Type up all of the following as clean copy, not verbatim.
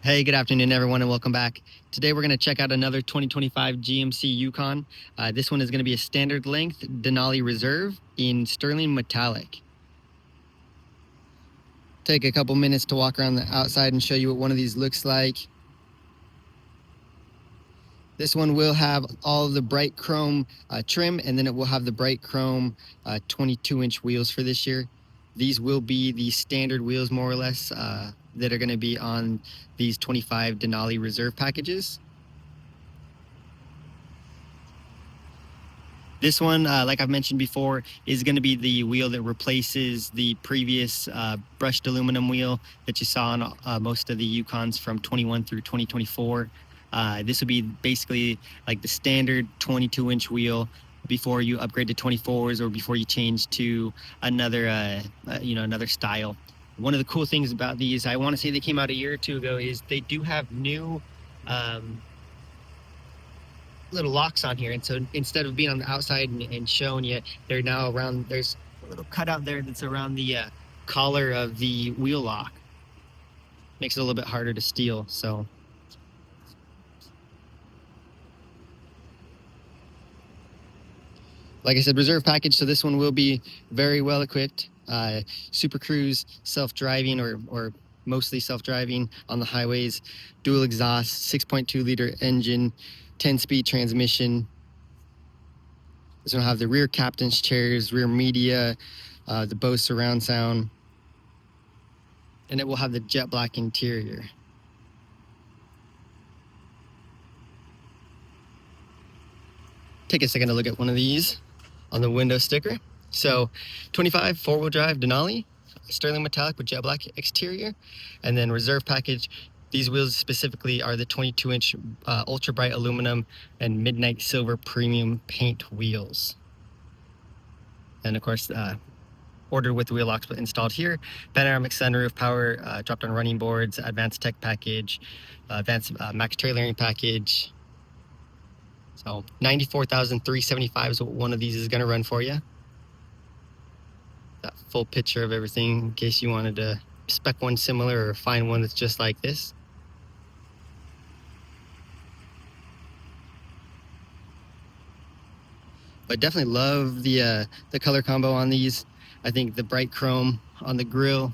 Hey, good afternoon, everyone, and welcome back. Today, we're going to check out another 2025 GMC Yukon. This one is going to be a standard length Denali Reserve in sterling metallic. Take a couple minutes to walk around the outside and show you what one of these looks like. This one will have all of the bright chrome trim, and then it will have the bright chrome 22-inch wheels for this year. These will be the standard wheels, more or less, that are going to be on these 25 Denali Reserve packages. This one, like I've mentioned before, is going to be the wheel that replaces the previous brushed aluminum wheel that you saw on most of the Yukons from 21 through 2024. This will be basically like the standard 22-inch wheel before you upgrade to 24s or before you change to another, another style. One of the cool things about these, I want to say they came out a year or two ago, is they do have new little locks on here. And so instead of being on the outside and showing you, they're now around, there's a little cutout there that's around the collar of the wheel lock. Makes it a little bit harder to steal, so. Like I said, reserve package, so this one will be very well equipped. Super Cruise, self-driving or mostly self-driving on the highways, dual exhaust, 6.2 liter engine, 10-speed transmission. This one will have the rear captain's chairs, rear media, the Bose surround sound, and it will have the jet black interior. Take a second to look at one of these on the window sticker. So 25 four-wheel drive Denali, sterling metallic with jet black exterior, and then reserve package. These wheels specifically are the 22-inch ultra bright aluminum and midnight silver premium paint wheels. And of course, ordered with the wheel locks installed here. Panoramic sunroof, power, dropped on running boards, advanced tech package, advanced max trailering package. So $94,375 is what one of these is going to run for you. That full picture of everything in case you wanted to spec one similar or find one that's just like this. But definitely love the color combo on these. I think the bright chrome on the grille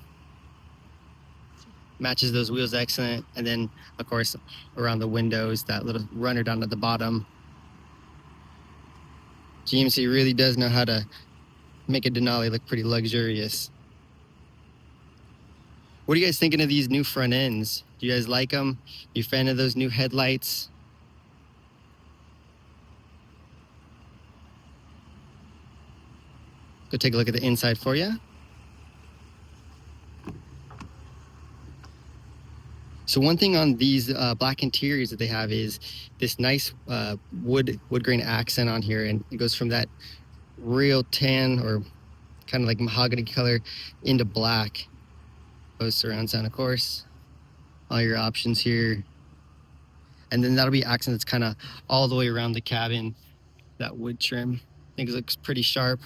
matches those wheels excellent. And then, of course, around the windows, that little runner down at the bottom. GMC really does know how to make a Denali look pretty luxurious. What are you guys thinking of these new front ends? Do you guys like them? You a fan of those new headlights? Go take a look at the inside for you. So one thing on these black interiors that they have is this nice wood grain accent on here, and it goes from that real tan or kind of like mahogany color into black. Bose surround sound, of course. All your options here. And then that'll be accent that's kind of all the way around the cabin, that wood trim. I think it looks pretty sharp.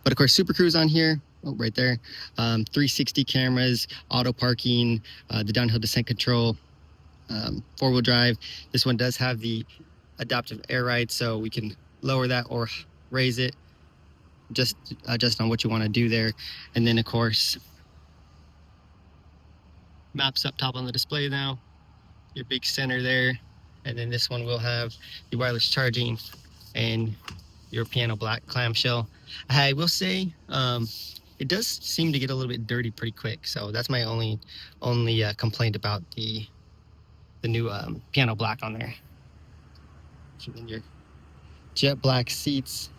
But of course, Super Cruise on here. Oh, right there. 360 cameras, auto parking, the downhill descent control, four-wheel drive. This one does have the adaptive air ride, so we can lower that or raise it, just adjust on what you want to do there. And then, of course, maps up top on the display now, your big center there. And then this one will have the wireless charging and your piano black clamshell. I will say, it does seem to get a little bit dirty pretty quick, so that's my only complaint about the new piano black on there. And then your jet black seats.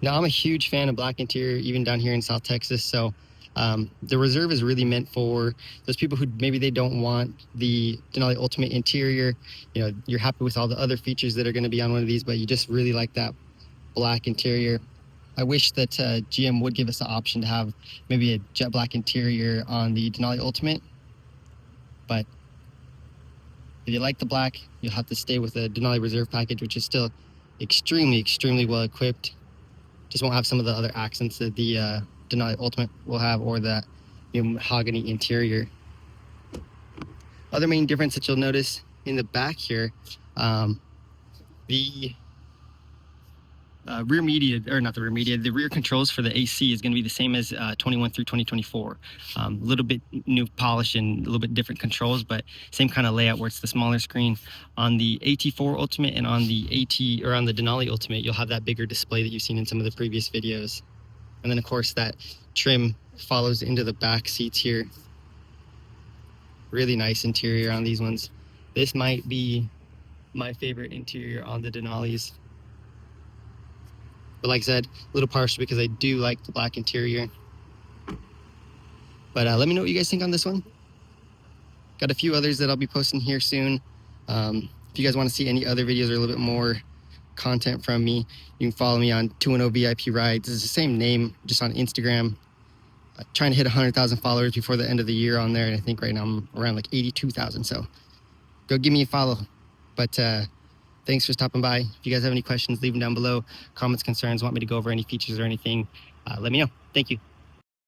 Now, I'm a huge fan of black interior, even down here in South Texas, so the Reserve is really meant for those people who maybe they don't want the Denali Ultimate interior. You know, you're happy with all the other features that are going to be on one of these, but you just really like that black interior. I wish that GM would give us the option to have maybe a jet black interior on the Denali Ultimate. But if you like the black, you'll have to stay with the Denali Reserve package, which is still extremely well equipped. Just won't have some of the other accents that the Denali Ultimate will have, or that mahogany interior. Other main difference that you'll notice in the back here, the rear media, or not the rear media, the rear controls for the AC is going to be the same as 21 through 2024. A little bit new polish and a little bit different controls, but same kind of layout where it's the smaller screen. On the AT4 Ultimate and on the on the Denali Ultimate, you'll have that bigger display that you've seen in some of the previous videos. And then of course that trim follows into the back seats here. Really nice interior on these ones. This might be my favorite interior on the Denalis. But like I said, a little partial because I do like the black interior. But let me know what you guys think on this one. Got a few others that I'll be posting here soon. If you guys want to see any other videos or a little bit more content from me, you can follow me on 210 VIP Rides. It's the same name, just on Instagram. Trying to hit 100,000 followers before the end of the year on there. And I think right now I'm around like 82,000. So go give me a follow. But thanks for stopping by. If you guys have any questions, leave them down below. Comments, concerns, want me to go over any features or anything, let me know. Thank you.